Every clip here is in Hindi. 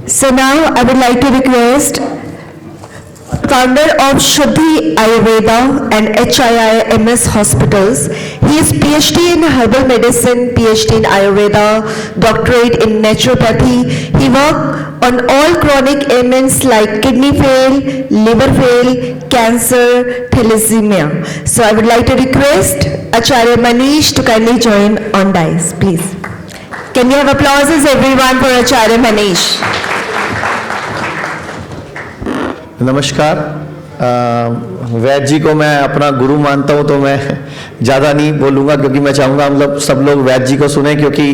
So now I would like to request founder of Shuddhi Ayurveda and HIIMS Hospitals. He is PhD in Herbal Medicine, PhD in Ayurveda, Doctorate in Naturopathy. He worked on all chronic ailments like kidney fail, liver fail, cancer, thalassemia. So I would like to request Acharya Manish to kindly join on dais, please. Can we have applauses everyone for Acharya Manish? नमस्कार। वैद्य जी को मैं अपना गुरु मानता हूँ, तो मैं ज़्यादा नहीं बोलूँगा क्योंकि मैं चाहूँगा मतलब सब लोग वैद्य जी को सुने, क्योंकि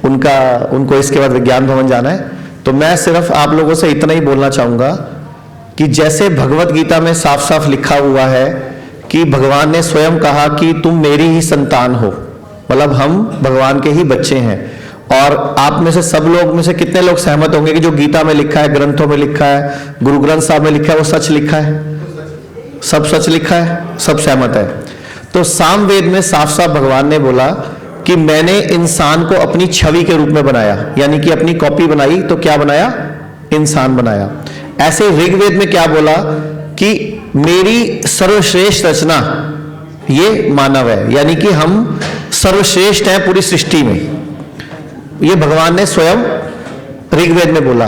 उनको इसके बाद विज्ञान भवन जाना है। तो मैं सिर्फ आप लोगों से इतना ही बोलना चाहूँगा कि जैसे भगवत गीता में साफ साफ लिखा हुआ है कि भगवान ने स्वयं कहा कि तुम मेरी ही संतान हो, मतलब हम भगवान के ही बच्चे हैं। और आप में से सब लोग में से कितने लोग सहमत होंगे कि जो गीता में लिखा है, ग्रंथों में लिखा है, गुरु ग्रंथ साहब में लिखा है, वो सच लिखा है? सब सच लिखा है, सब सहमत है। तो सामवेद में साफ साफ भगवान ने बोला कि मैंने इंसान को अपनी छवि के रूप में बनाया, यानी कि अपनी कॉपी बनाई, तो क्या बनाया? इंसान बनाया। ऐसे ऋग्वेद में क्या बोला कि मेरी सर्वश्रेष्ठ रचना ये मानव है, यानी कि हम सर्वश्रेष्ठ हैं पूरी सृष्टि में। ये भगवान ने स्वयं ऋग्वेद में बोला।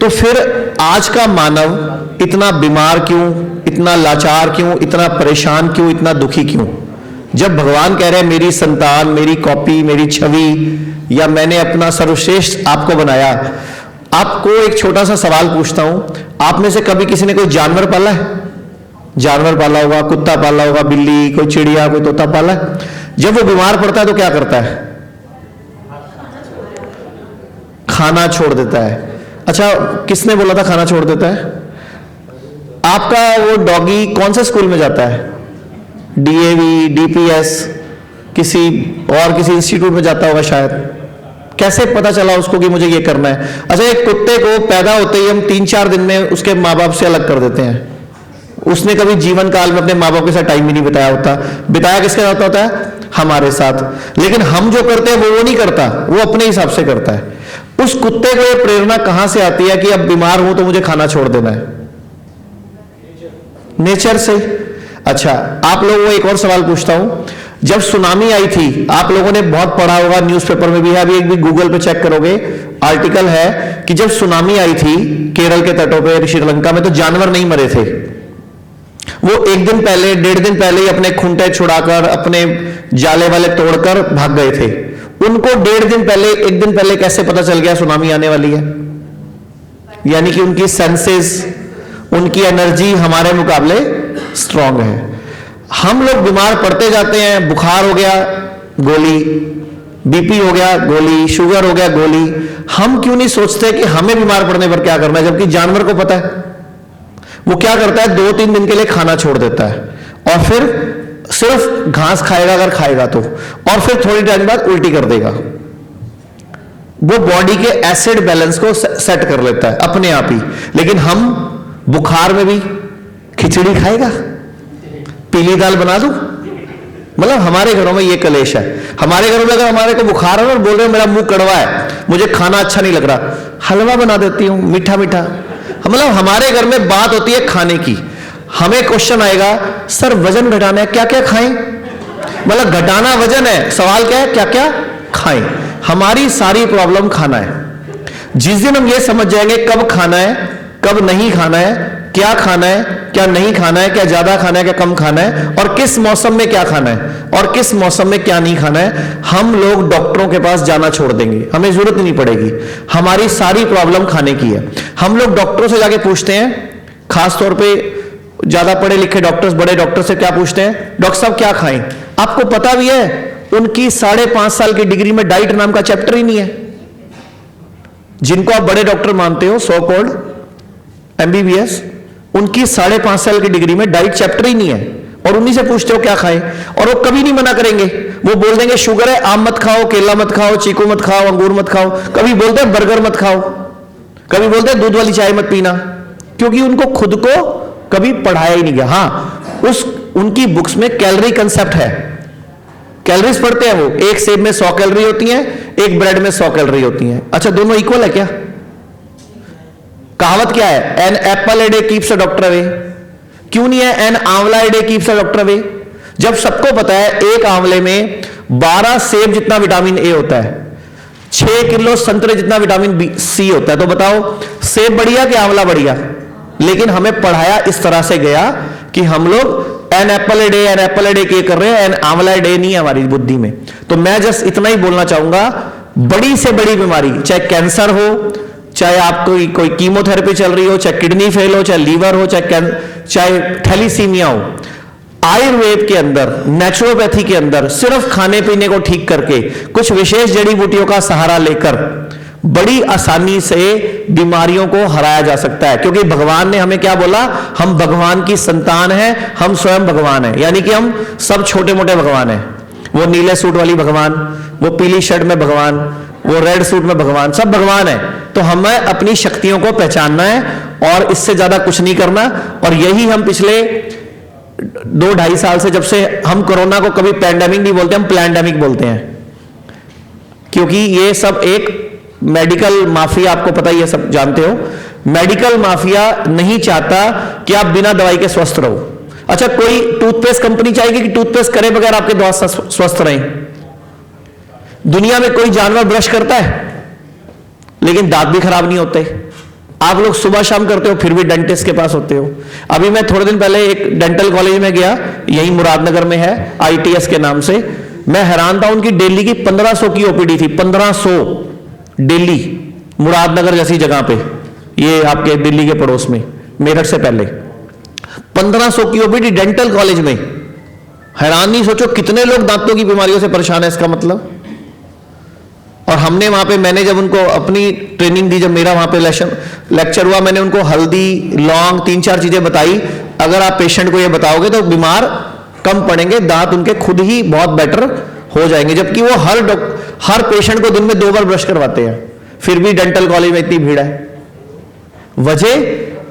तो फिर आज का मानव इतना बीमार क्यों, इतना लाचार क्यों, इतना परेशान क्यों, इतना दुखी क्यों? जब भगवान कह रहे हैं मेरी संतान, मेरी कॉपी, मेरी छवि, या मैंने अपना सर्वश्रेष्ठ आपको बनाया। आपको एक छोटा सा सवाल पूछता हूं, आप में से कभी किसी ने कोई जानवर पाला है? जानवर पाला होगा, कुत्ता पाला होगा, बिल्ली, कोई चिड़िया, कोई तोता पाला है। जब वो बीमार पड़ता है तो क्या करता है? खाना छोड़ देता है। अच्छा, किसने बोला था खाना छोड़ देता है? आपका वो डॉगी कौन से स्कूल में जाता है? डीएवी, डीपीएस, किसी इंस्टीट्यूट में जाता होगा शायद। कैसे पता चला उसको कि मुझे ये करना है? अच्छा, एक कुत्ते को पैदा होते ही हम 3-4 दिन में उसके माँ बाप से अलग कर देते हैं। उसने कभी जीवन काल में अपने माँ बाप के साथ टाइम भी नहीं बिताया होता। बिताया किसके साथ होता है? हमारे साथ। लेकिन हम जो करते हैं वो नहीं करता, वो अपने हिसाब से करता है। उस कुत्ते को ये प्रेरणा कहां से आती है कि अब बीमार हूं तो मुझे खाना छोड़ देना है? नेचर से। अच्छा, आप लोगों को एक और सवाल पूछता हूं। जब सुनामी आई थी, आप लोगों ने बहुत पढ़ा होगा, न्यूज़पेपर में भी है, अभी एक भी गूगल पे चेक करोगे आर्टिकल है कि जब सुनामी आई थी केरल के तटों पे, श्रीलंका में, तो जानवर नहीं मरे थे। वो 1 दिन पहले, 1.5 दिन पहले ही अपने खूंटे छुड़ाकर, अपने जाले वाले तोड़कर भाग गए थे। उनको 1.5 दिन पहले, 1 दिन पहले कैसे पता चल गया सुनामी आने वाली है? यानी कि उनकी सेंसेस, उनकी एनर्जी हमारे मुकाबले स्ट्रांग है। हम लोग बीमार पड़ते जाते हैं, बुखार हो गया गोली, बीपी हो गया गोली, शुगर हो गया गोली। हम क्यों नहीं सोचते कि हमें बीमार पड़ने पर क्या करना है, जबकि जानवर को पता है। वो क्या करता है? 2-3 दिन के लिए खाना छोड़ देता है और फिर सिर्फ घास खाएगा अगर खाएगा तो, और फिर थोड़ी टाइम बाद उल्टी कर देगा। वो बॉडी के एसिड बैलेंस को सेट कर लेता है अपने आप ही। लेकिन हम बुखार में भी खिचड़ी खाएगा, पीली दाल बना दूं? मतलब हमारे घरों में ये कलेश है। हमारे घरों में अगर हमारे को बुखार है और बोल रहे हो मेरा मुंह कड़वा है, मुझे खाना अच्छा नहीं लग रहा, हलवा बना देती हूं मीठा मीठा। मतलब हमारे घर में बात होती है खाने की। हमें क्वेश्चन आएगा, सर वजन घटाना है, क्या क्या खाएं? मतलब घटाना वजन है, सवाल क्या है? क्या क्या खाएं? हमारी सारी प्रॉब्लम खाना है। जिस दिन हम ये समझ जाएंगे कब खाना है, कब नहीं खाना है, क्या खाना है, क्या नहीं खाना है, क्या ज्यादा खाना है, क्या कम खाना है, और किस मौसम में क्या खाना है और किस मौसम में क्या नहीं खाना है, हम लोग डॉक्टरों के पास जाना छोड़ देंगे। हमें जरूरत नहीं पड़ेगी। हमारी सारी प्रॉब्लम खाने की है। हम लोग डॉक्टरों से जाके पूछते हैं, खासतौर पर ज्यादा पढ़े लिखे डॉक्टर्स, बड़े डॉक्टर से क्या पूछते हैं? डॉक्टर साहब क्या खाएं? आपको पता भी है उनकी 5.5 साल की डिग्री में डाइट नाम का चैप्टर ही नहीं है। जिनको आप बड़े डॉक्टर मानते हो, सो कॉल्ड एमबीबीएस, उनकी 5.5 साल की डिग्री में डाइट चैप्टर ही नहीं है। और उन्हीं से पूछते हो क्या खाएं, और वो कभी नहीं मना करेंगे। वो बोल देंगे शुगर है, आम मत खाओ, केला मत खाओ, चीकू मत खाओ, अंगूर मत खाओ। कभी बोलते हैं बर्गर मत खाओ, कभी बोलते हैं दूध वाली चाय मत पीना, क्योंकि उनको खुद को कभी पढ़ाया ही नहीं गया। हाँ, उनकी बुक्स में कैलोरी कंसेप्ट है, कैलोरीज पढ़ते हैं वो। एक सेब में 100 कैलोरी होती हैं, एक ब्रेड में 100 कैलोरी होती हैं। अच्छा, दोनों इक्वल है क्या? कहावत क्या है? An apple a day keeps a doctor away. क्यों नहीं है an amla a day keeps a doctor away? जब सबको पता है एक आंवले में 12 सेब जितना विटामिन ए होता है, 6 किलो संतरे जितना विटामिन बी सी होता है, तो बताओ सेब बढ़िया कि आंवला बढ़िया? लेकिन हमें पढ़ाया इस तरह से गया कि हम लोग एन एप्पल ए डे के कर रहे हैं, एन आंवला ए डे नहीं है हमारी बुद्धि में। तो मैं जस्ट इतना ही बोलना चाहूंगा, बड़ी से बड़ी बीमारी, चाहे कैंसर हो, चाहे आपको कोई कीमोथेरेपी चल रही हो, चाहे किडनी फेल हो, चाहे लीवर हो, चाहे थैलीसीमिया हो, आयुर्वेद के अंदर, नेचुरोपैथी के अंदर सिर्फ खाने पीने को ठीक करके कुछ विशेष जड़ी बूटियों का सहारा लेकर बड़ी आसानी से बीमारियों को हराया जा सकता है। क्योंकि भगवान ने हमें क्या बोला? हम भगवान की संतान हैं, हम स्वयं भगवान हैं। यानी कि हम सब छोटे मोटे भगवान हैं। वो नीले सूट वाली भगवान, वो पीली शर्ट में भगवान, वो रेड सूट में भगवान, सब भगवान है। तो हमें अपनी शक्तियों को पहचानना है और इससे ज्यादा कुछ नहीं करना। और यही हम पिछले 2-2.5 साल से, जब से हम कोरोना को कभी पैंडेमिक नहीं बोलते, हम प्लैंडेमिक बोलते हैं। क्योंकि ये सब एक मेडिकल माफिया, आपको पता ही है, सब जानते हो, मेडिकल माफिया नहीं चाहता कि आप बिना दवाई के स्वस्थ रहो। अच्छा, कोई टूथपेस्ट कंपनी चाहेगी कि टूथपेस्ट करे बगैर आपके दांत स्वस्थ रहें? दुनिया में कोई जानवर ब्रश करता है लेकिन दांत भी खराब नहीं होते। आप लोग सुबह शाम करते हो फिर भी डेंटिस्ट के पास होते हो। अभी मैं थोड़े दिन पहले एक डेंटल कॉलेज में गया, यही मुरादनगर में है, ITS के नाम से। मैं हैरान था, उनकी डेली की 1500 की OPD थी, 1500 डेली, मुरादनगर जैसी जगह पे, ये आपके दिल्ली के पड़ोस में, मेरठ से पहले 1500 की OPD डेंटल कॉलेज में। हैरान नहीं, सोचो कितने लोग दांतों की बीमारियों से परेशान है, इसका मतलब। और हमने वहां पे, मैंने जब उनको अपनी ट्रेनिंग दी, जब मेरा वहां पे लेक्चर हुआ, मैंने उनको हल्दी, लौंग, 3-4 चीजें बताई। अगर आप पेशेंट को ये बताओगे तो बीमार कम पड़ेंगे, दांत उनके खुद ही बहुत बेटर हो जाएंगे। जबकि वो हर पेशेंट को दिन में 2 बार ब्रश करवाते हैं, फिर भी डेंटल कॉलेज में इतनी भीड़ है। वजह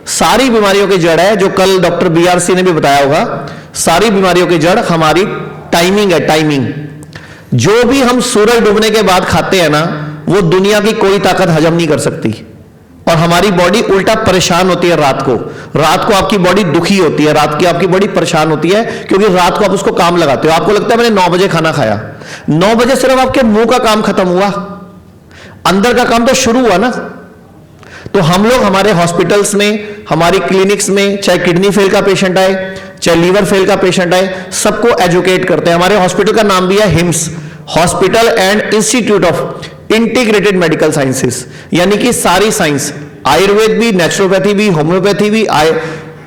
सारी बीमारियों की जड़ है, जो कल डॉक्टर BRC ने भी बताया होगा, सारी बीमारियों की जड़ हमारी टाइमिंग है, टाइमिंग। जो भी हम सूरज डूबने के बाद खाते हैं ना, वो दुनिया की कोई ताकत हजम नहीं कर सकती। और हमारी बॉडी उल्टा परेशान होती है रात को आपकी बॉडी दुखी होती है, रात की आपकी बॉडी परेशान होती है, क्योंकि रात को आप उसको काम लगाते हो। आपको लगता है मैंने 9 बजे खाना खाया, 9 बजे सिर्फ आपके मुंह का काम खत्म हुआ, अंदर का काम तो शुरू हुआ ना। तो हम लोग हमारे हॉस्पिटल्स में, हमारी क्लिनिक्स में, चाहे किडनी फेल का पेशेंट आए, चाहे लीवर फेल का पेशेंट आए, सबको एजुकेट करते हैं। हमारे हॉस्पिटल का नाम भी है HIMS, hospital and institute of integrated medical sciences. यानी कि सारी साइंस, आयुर्वेद भी, नेचुरोपैथी भी, होम्योपैथी भी,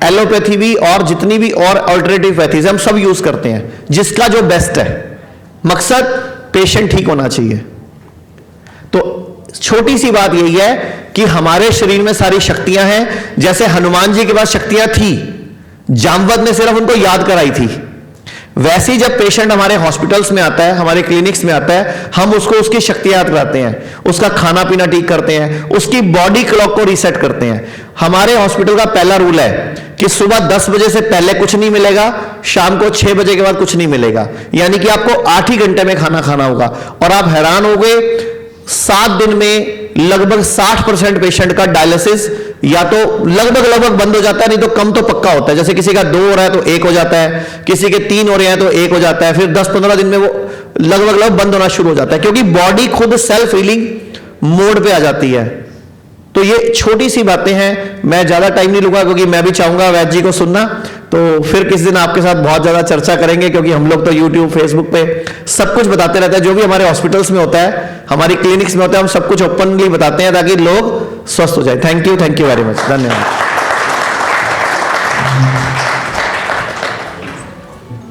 एलोपैथी भी, और जितनी भी और अल्टरनेटिव पैथीज हम सब यूज करते हैं, जिसका जो बेस्ट है। मकसद पेशेंट ठीक होना चाहिए। तो छोटी सी बात यही है कि हमारे शरीर में सारी शक्तियां हैं। जैसे हनुमान जी के पास शक्तियां थी, जामवंत ने सिर्फ उनको याद कराई थी, वैसे ही जब पेशेंट हमारे हॉस्पिटल्स में आता है, हमारे क्लिनिक्स में आता है, हम उसको उसकी शक्तियां याद कराते हैं, उसका खाना पीना ठीक करते हैं, उसकी बॉडी क्लॉक को रीसेट करते हैं। हमारे हॉस्पिटल का पहला रूल है कि सुबह 10 बजे से पहले कुछ नहीं मिलेगा, शाम को 6 बजे के बाद कुछ नहीं मिलेगा। यानी कि आपको 8 ही घंटे में खाना खाना होगा। और आप हैरान हो गए, 7 दिन में लगभग 60% पेशेंट का डायलिसिस या तो लगभग बंद हो जाता है, नहीं तो कम तो पक्का होता है। जैसे किसी का 2 हो रहा है तो 1 हो जाता है, किसी के 3 हो रहे हैं तो 1 हो जाता है, फिर 10-15 दिन में वो लगभग बंद होना शुरू हो जाता है, क्योंकि बॉडी खुद सेल्फ हीलिंग मोड पे आ जाती है। तो ये छोटी सी बातें हैं, मैं ज्यादा टाइम नहीं लूंगा, क्योंकि मैं भी चाहूंगा वैद्य जी को सुनना। तो फिर किस दिन आपके साथ बहुत ज्यादा चर्चा करेंगे, क्योंकि हम लोग तो YouTube, Facebook पे सब कुछ बताते रहते हैं। जो भी हमारे हॉस्पिटल्स में होता है, हमारी क्लिनिक्स में होता है, हम सब कुछ ओपनली बताते हैं ताकि लोग स्वस्थ हो जाए। थैंक यू वेरी मच, धन्यवाद।